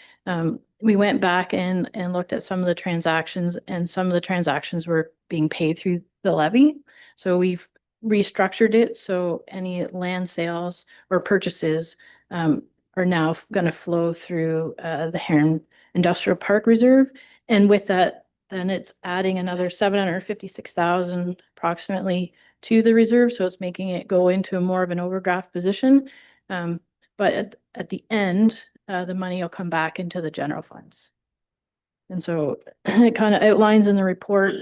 We went back and looked at some of the transactions, and some of the transactions were being paid through the levy. So we've restructured it so any land sales or purchases are now going to flow through the Heron Industrial Park Reserve. And with that, then it's adding another 756,000 approximately to the reserve. So it's making it go into a more of an overdraft position. But at the end, the money will come back into the general funds. And so it kind of outlines in the report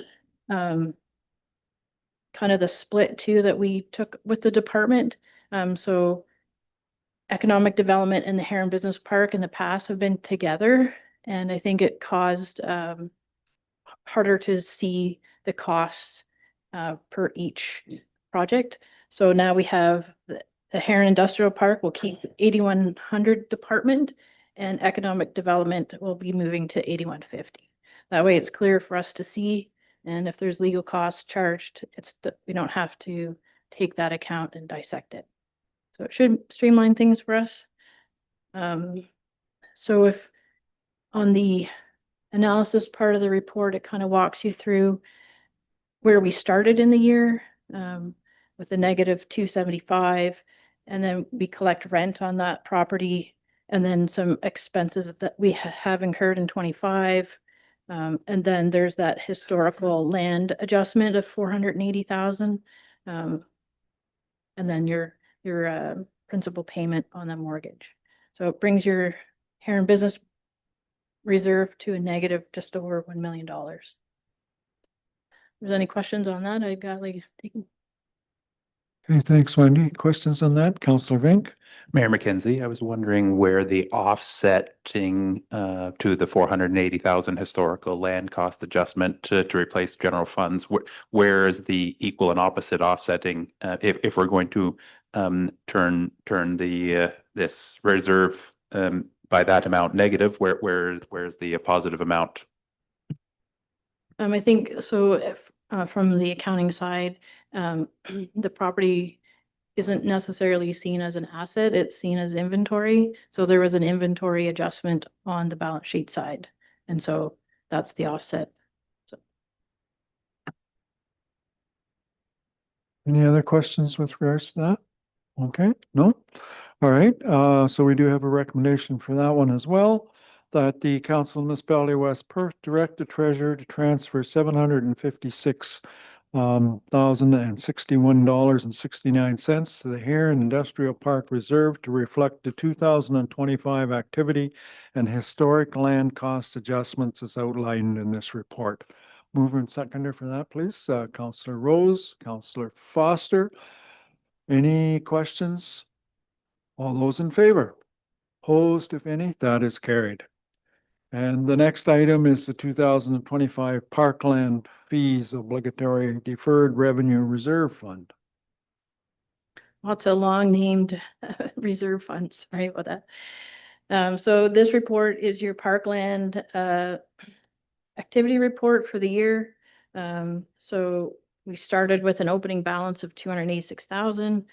kind of the split too that we took with the department. So economic development and the Heron Business Park in the past have been together. And I think it caused harder to see the costs per each project. So now we have the Heron Industrial Park will keep 8100 department, and economic development will be moving to 8150. That way it's clear for us to see, and if there's legal costs charged, we don't have to take that account and dissect it. So it should streamline things for us. So if on the analysis part of the report, it kind of walks you through where we started in the year with a negative 275, and then we collect rent on that property, and then some expenses that we have incurred in 25. And then there's that historical land adjustment of 480,000. And then your principal payment on the mortgage. So it brings your Heron Business Reserve to a negative just over $1 million. If there's any questions on that, I'd gladly take them. Okay, thanks, Wendy. Questions on that? Councillor Vink? Mayor McKenzie, I was wondering where the offsetting to the 480,000 historical land cost adjustment to replace general funds, where is the equal and opposite offsetting if we're going to turn the this reserve by that amount negative, where's the positive amount? I think so. If, from the accounting side, the property isn't necessarily seen as an asset, it's seen as inventory. So there was an inventory adjustment on the balance sheet side. And so that's the offset. Any other questions with regards to that? Okay, no? All right, so we do have a recommendation for that one as well, that the Council of Municipality of West Perth direct the treasurer to transfer $756,061.69 to the Heron Industrial Park Reserve to reflect the 2025 activity and historic land cost adjustments as outlined in this report. Mover and seconder for that, please. Councillor Rose, Councillor Foster. Any questions? All those in favor? Opposed, if any? That is carried. And the next item is the 2025 Parkland Fees Obligatory Deferred Revenue Reserve Fund. Lots of long named reserve funds, right, with that. So this report is your Parkland activity report for the year. So we started with an opening balance of 286,000.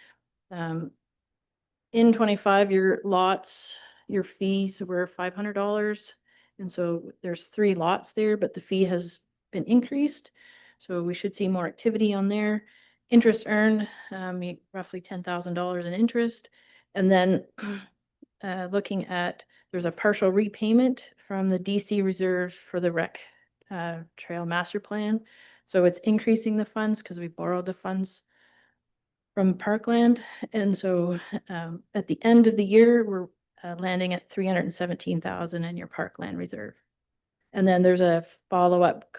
In 25, your lots, your fees were $500. And so there's 3 lots there, but the fee has been increased. So we should see more activity on there. Interest earned, roughly $10,000 in interest. And then looking at, there's a partial repayment from the DC reserves for the rec trail master plan. So it's increasing the funds because we borrowed the funds from Parkland. And so at the end of the year, we're landing at 317,000 in your Parkland reserve. And then there's a follow-up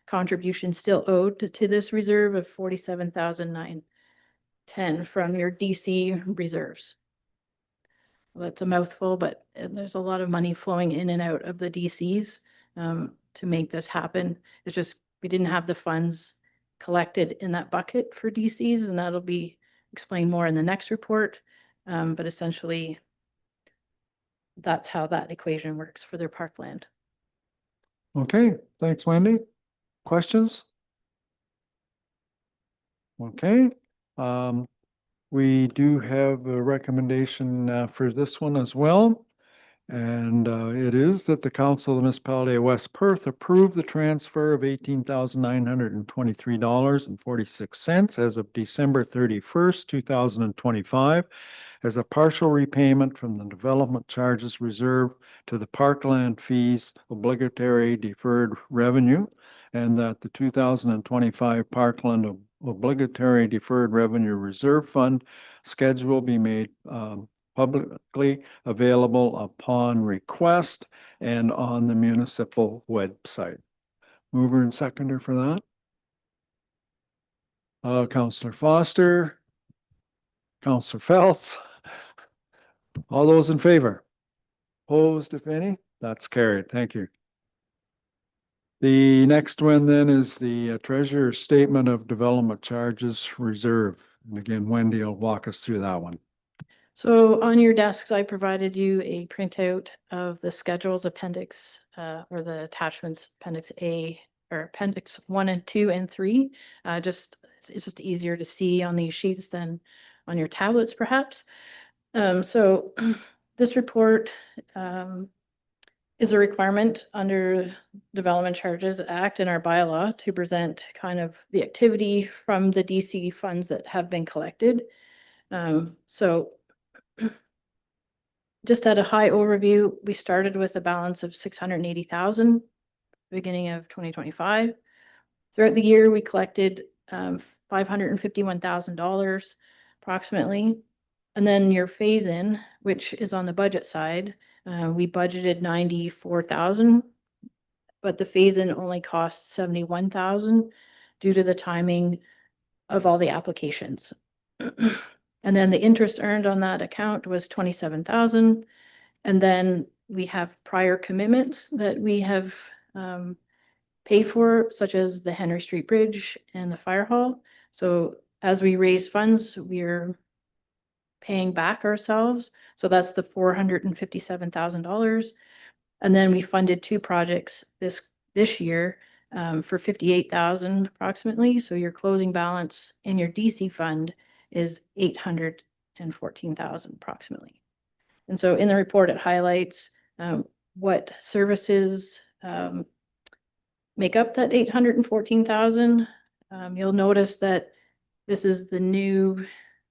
contribution still owed to this reserve of 47,910 from your DC reserves. Well, that's a mouthful, but there's a lot of money flowing in and out of the DCs to make this happen. It's just we didn't have the funds collected in that bucket for DCs, and that'll be explained more in the next report. But essentially, that's how that equation works for their parkland. Okay, thanks, Wendy. Questions? Okay, we do have a recommendation for this one as well. And it is that the Council of the Municipality of West Perth approve the transfer of $18,923.46 as of December 31st, 2025 as a partial repayment from the development charges reserve to the Parkland Fees Obligatory Deferred Revenue, and that the 2025 Parkland Obligatory Deferred Revenue Reserve Fund schedule be made publicly available upon request and on the municipal website. Mover and seconder for that? Counselor Foster, Counselor Phelps. All those in favor? Opposed, if any? That's carried. Thank you. The next one then is the treasurer's statement of development charges reserve. And again, Wendy will walk us through that one. So on your desks, I provided you a printout of the schedules appendix, or the attachments, appendix A, or appendix 1 and 2 and 3. It's just easier to see on these sheets than on your tablets perhaps. So this report is a requirement under Development Charges Act in our bylaw to present kind of the activity from the DC funds that have been collected. So just at a high overview, we started with a balance of 680,000 beginning of 2025. Throughout the year, we collected $551,000 approximately. And then your phase in, which is on the budget side, we budgeted 94,000, but the phase in only cost 71,000 due to the timing of all the applications. And then the interest earned on that account was 27,000. And then we have prior commitments that we have paid for, such as the Henry Street Bridge and the fire hall. So as we raise funds, we're paying back ourselves. So that's the $457,000. And then we funded 2 projects this year for 58,000 approximately. So your closing balance in your DC fund is 814,000 approximately. And so in the report, it highlights what services make up that 814,000. You'll notice that this is the new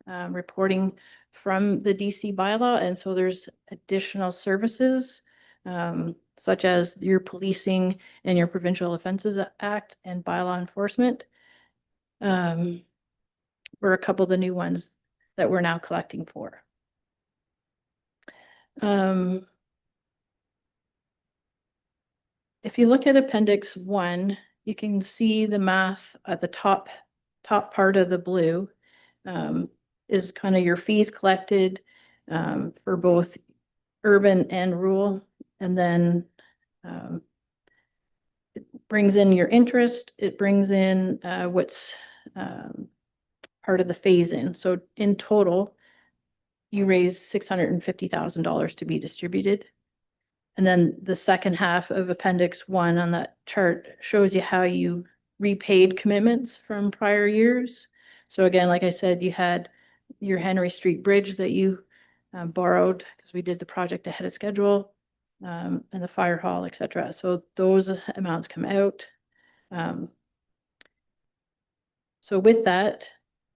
reporting from the DC bylaw. And so there's additional services such as your policing and your Provincial Offences Act and bylaw enforcement. Were a couple of the new ones that we're now collecting for. If you look at Appendix 1, you can see the math at the top part of the blue is kind of your fees collected for both urban and rural. And then it brings in your interest. It brings in what's part of the phase in. So in total, you raise $650,000 to be distributed. And then the second half of Appendix 1 on that chart shows you how you repaid commitments from prior years. So again, like I said, you had your Henry Street Bridge that you borrowed because we did the project ahead of schedule, and the fire hall, etc. So those amounts come out. So with that,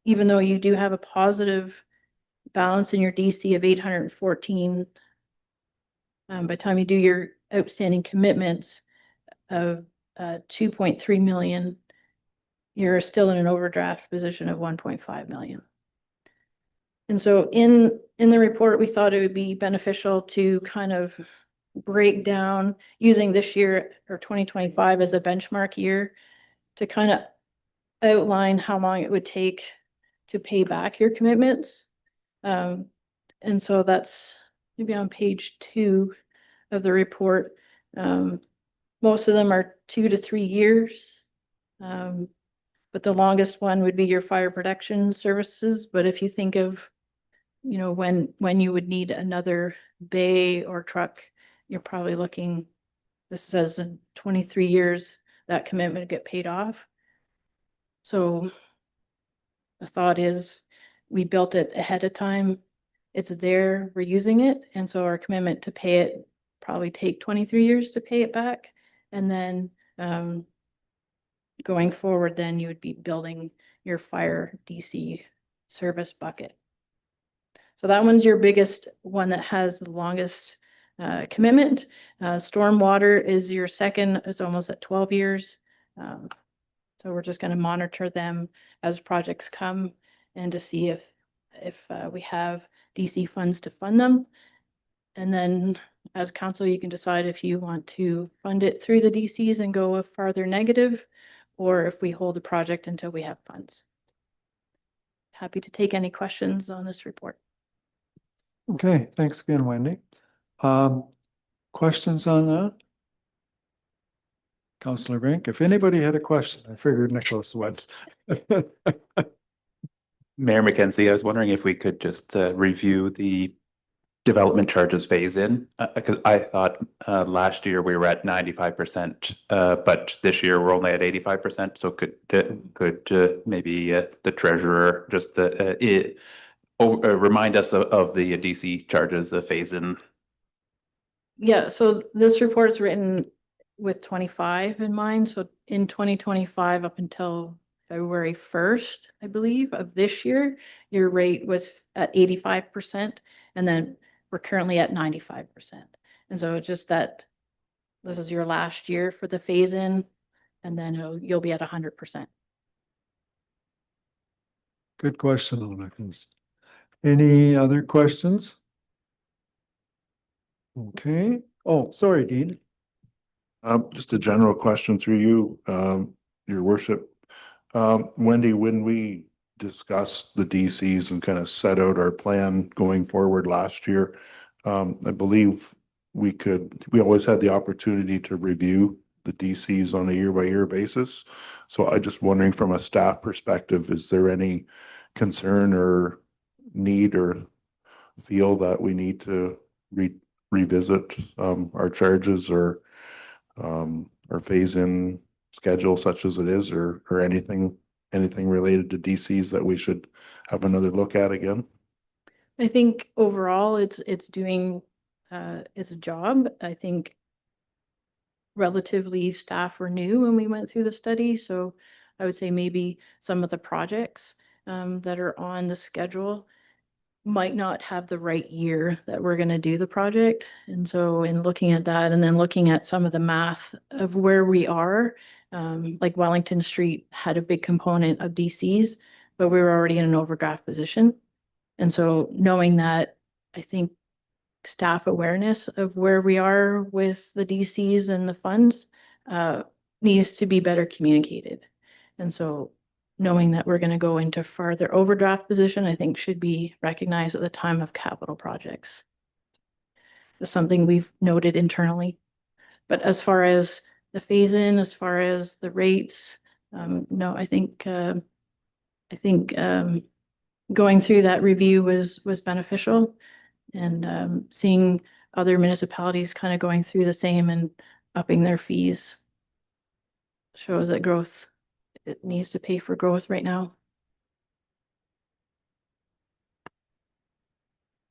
even though you do have a positive balance in your DC of 814, by the time you do your outstanding commitments of 2.3 million, you're still in an overdraft position of 1.5 million. And so in the report, we thought it would be beneficial to kind of break down using this year or 2025 as a benchmark year to kind of outline how long it would take to pay back your commitments. And so that's maybe on page 2 of the report. Most of them are 2 to 3 years. But the longest one would be your fire protection services. But if you think of, you know, when you would need another bay or truck, you're probably looking, this says in 23 years, that commitment to get paid off. So the thought is we built it ahead of time. It's there, we're using it. And so our commitment to pay it probably take 23 years to pay it back. And then going forward, then you would be building your fire DC service bucket. So that one's your biggest one that has the longest commitment. Stormwater is your second, it's almost at 12 years. So we're just going to monitor them as projects come and to see if we have DC funds to fund them. And then as council, you can decide if you want to fund it through the DCs and go a farther negative, or if we hold the project until we have funds. happy to take any questions on this report. Okay, thanks again, Wendy. Questions on that? Councillor Brink, if anybody had a question, I figured Nicholas would. Mayor McKenzie, I was wondering if we could just review the development charges phase in, because I thought last year we were at 95%, but this year we're only at 85%. So could maybe the treasurer just remind us of the DC charges, the phase in? Yeah, so this report is written with 25 in mind. So in 2025 up until February 1st, I believe, of this year, your rate was at 85%. And then we're currently at 95%. And so it's just that this is your last year for the phase in, and then you'll be at 100%. Good question, Nicholas. Any other questions? Okay. Oh, sorry, Dean. Just a general question through you, your worship. Wendy, when we discussed the DCs and kind of set out our plan going forward last year, I believe we always had the opportunity to review the DCs on a year-by-year basis. So I just wondering from a staff perspective, is there any concern or need or feel that we need to revisit our charges or our phase-in schedule such as it is, or anything related to DCs that we should have another look at again? I think overall it's doing its job. I think relatively staff were new when we went through the study. So I would say maybe some of the projects that are on the schedule might not have the right year that we're going to do the project. And so in looking at that and then looking at some of the math of where we are, like Wellington Street had a big component of DCs, but we were already in an overdraft position. And so knowing that, I think staff awareness of where we are with the DCs and the funds needs to be better communicated. And so knowing that we're going to go into further overdraft position, I think should be recognized at the time of capital projects. It's something we've noted internally. But as far as the phase in, as far as the rates, no, I think going through that review was beneficial, and seeing other municipalities kind of going through the same and upping their fees shows that growth, it needs to pay for growth right now.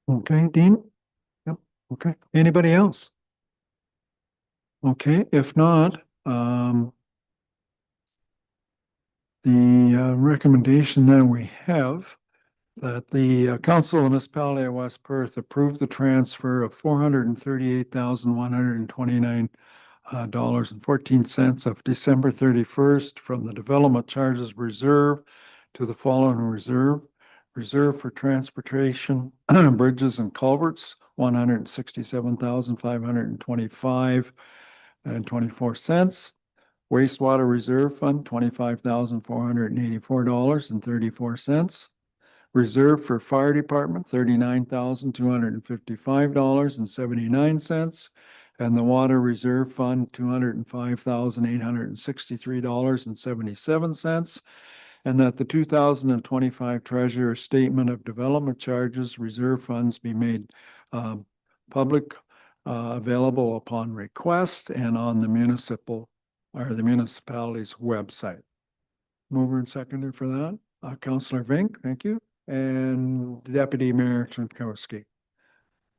Okay, Dean? Yep, okay. Anybody else? Okay, if not, the recommendation that we have that the Council of the Municipality of West Perth approve the transfer of $438,129.14 of December 31st from the Development Charges Reserve to the following reserve. Reserve for Transportation, Bridges and Culverts, $167,525.24. Wastewater Reserve Fund, $25,484.34. Reserve for Fire Department, $39,255.79. And the Water Reserve Fund, $205,863.77. And that the 2025 Treasurer Statement of Development Charges Reserve Funds be made public, available upon request and on the municipality's website. Mover and seconder for that, Councillor Vink, thank you. And Deputy Mayor Trzaskowski.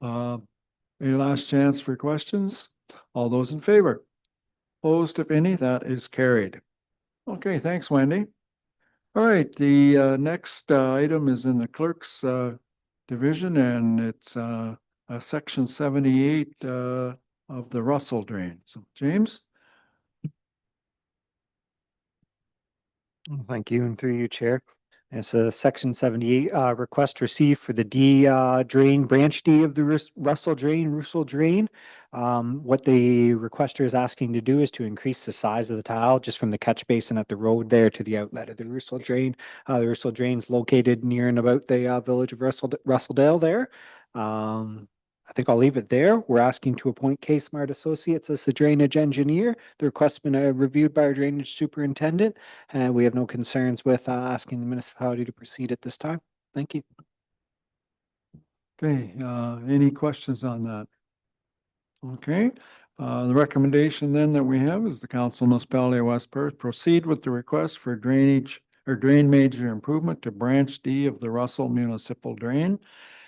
Any last chance for questions? All those in favor? Opposed, if any, that is carried. Okay, thanks, Wendy. All right, the next item is in the clerk's division, and it's section 78 of the Russell Drain. So, James? Thank you, and through you, Chair. It's a section 78 request received for the D drain, branch D of the Russell Drain. What the requester is asking to do is to increase the size of the tile just from the catch basin at the road there to the outlet of the Russell Drain. The Russell Drain's located near and about the village of Russelldale there. I think I'll leave it there. We're asking to appoint K Smart Associates as the drainage engineer. The request's been reviewed by our drainage superintendent, and we have no concerns with asking the municipality to proceed at this time. Thank you. Okay, any questions on that? Okay, the recommendation then that we have is the Council Municipality of West Perth proceed with the request for drainage or drain major improvement to branch D of the Russell Municipal Drain.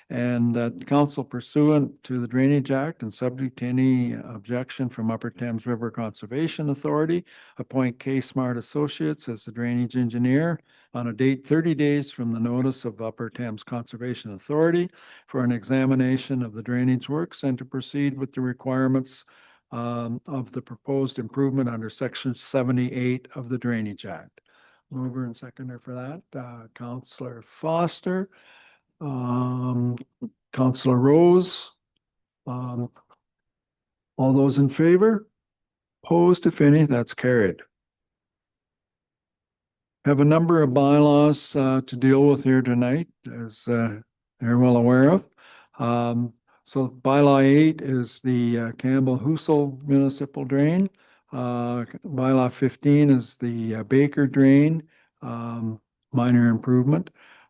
And that council pursuant to the Drainage Act and subject to any objection from Upper Thames River Conservation Authority, appoint K Smart Associates as the drainage engineer on a date 30 days from the notice of Upper Thames Conservation Authority for an examination of the drainage works and to proceed with the requirements of the proposed improvement under section 78 of the Drainage Act. Mover and seconder for that, Councillor Foster. Councillor Rose. All those in favor? Opposed, if any, that's carried. Have a number of bylaws to deal with here tonight, as you're well aware of. So bylaw 8 is the Campbell Housel Municipal Drain. Bylaw 15 is the Baker Drain, minor improvement.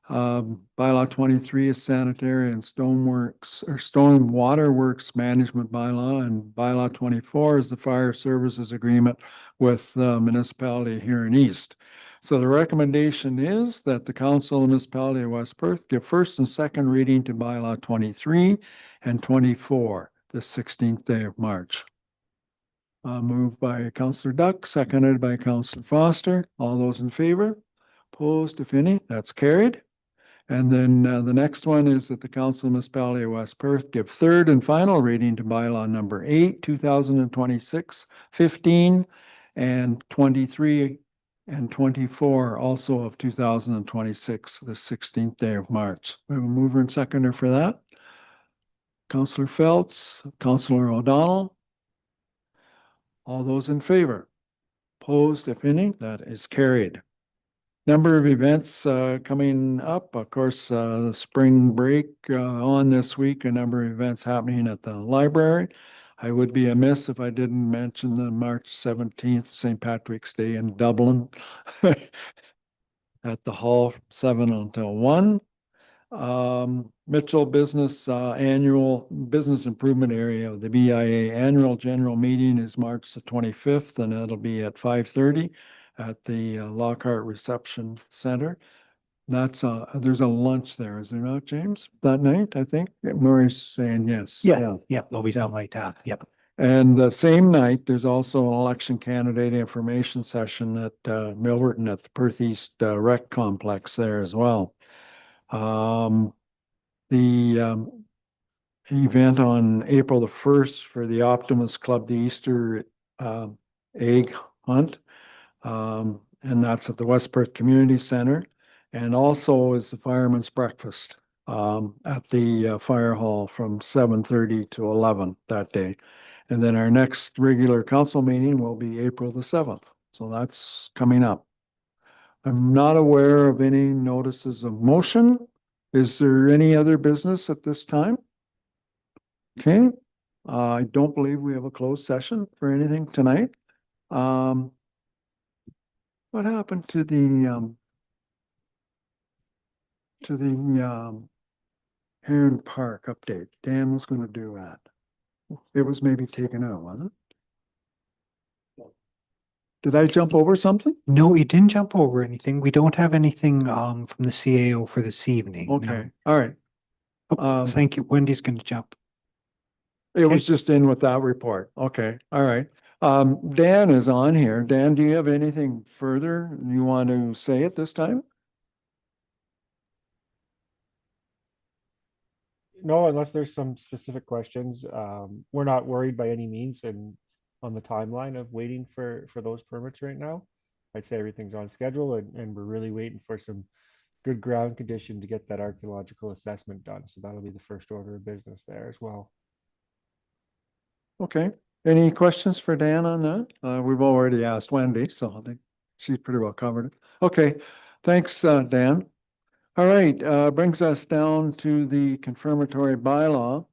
Bylaw 23 is sanitary and stoneworks or storm water works management bylaw, and bylaw 24 is the fire services agreement with the municipality here in East. So the recommendation is that the Council of the Municipality of West Perth give first and second reading to bylaw 23 and 24, the 16th day of March. Moved by Councillor Duck, seconded by Councillor Foster. All those in favor? Opposed, if any, that's carried. And then the next one is that the Council of Municipality of West Perth give third and final reading to bylaw number 8, 2026, 15, and 23 and 24, also of 2026, the 16th day of March. We have a mover and seconder for that. Councillor Phelps, Councillor O'Donnell. All those in favor? Opposed, if any, that is carried. Number of events coming up. Of course, the spring break on this week, a number of events happening at the library. I would be amiss if I didn't mention the March 17th, St. Patrick's Day in Dublin at the hall, 7 until 1. Mitchell Business Annual Business Improvement Area, the BIA Annual General Meeting is March the 25th, and it'll be at 5:30 at the Lockhart Reception Center. That's there's a lunch there, is there not, James? That night, I think. Murray's saying yes. Yep, always out like that. Yep. And the same night, there's also an election candidate information session at Milverton at the Perth East Rec Complex there as well. The event on April the 1st for the Optimist Club, the Easter egg hunt. And that's at the West Perth Community Center. And also is the Fireman's Breakfast at the fire hall from 7:30 to 11 that day. And then our next regular council meeting will be April the 7th. So that's coming up. I'm not aware of any notices of motion. Is there any other business at this time? Okay, I don't believe we have a closed session for anything tonight. What happened to the Heron Park update? Dan was gonna do that. It was maybe taken out, wasn't it? Did I jump over something? No, you didn't jump over anything. We don't have anything from the CAO for this evening. no. Okay, all right. Oh, thank you. Wendy's going to jump. It was just in with that report. Okay, all right. Dan is on here. Dan, do you have anything further you want to say at this time? No, unless there's some specific questions. We're not worried by any means on the timeline of waiting for those permits right now. I'd say everything's on schedule and we're really waiting for some good ground condition to get that archaeological assessment done. So that'll be the first order of business there as well. Okay. Any questions for Dan on that? We've already asked Wendy, so I think she's pretty well covered it. Okay, thanks, Dan. All right, brings us down to the confirmatory bylaw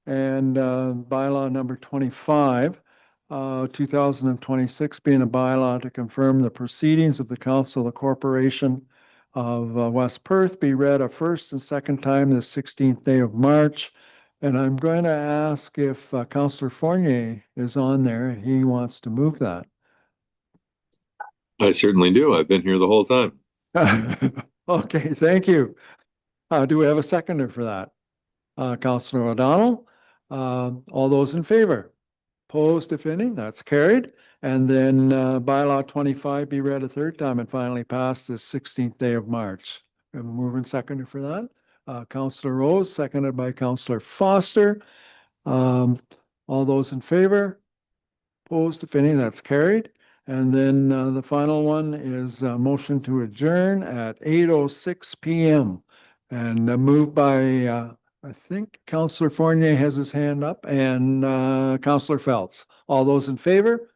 and bylaw number 25, 2026 being a bylaw to confirm the proceedings of the Council of the Corporation of West Perth be read a first and second time the 16th day of March. And I'm going to ask if Councillor Fournier is on there. He wants to move that. I certainly do. I've been here the whole time. Okay, thank you. Do we have a seconder for that? Councillor O'Donnell, all those in favor? Opposed, if any, that's carried. And then bylaw 25 be read a third time and finally passed this 16th day of March. We have a mover and seconder for that. Councillor Rose, seconded by Councillor Foster. All those in favor? Opposed, if any, that's carried. And then the final one is a motion to adjourn at 8:06 PM. And moved by, I think Councillor Fournier has his hand up and Councillor Phelps. All those in favor?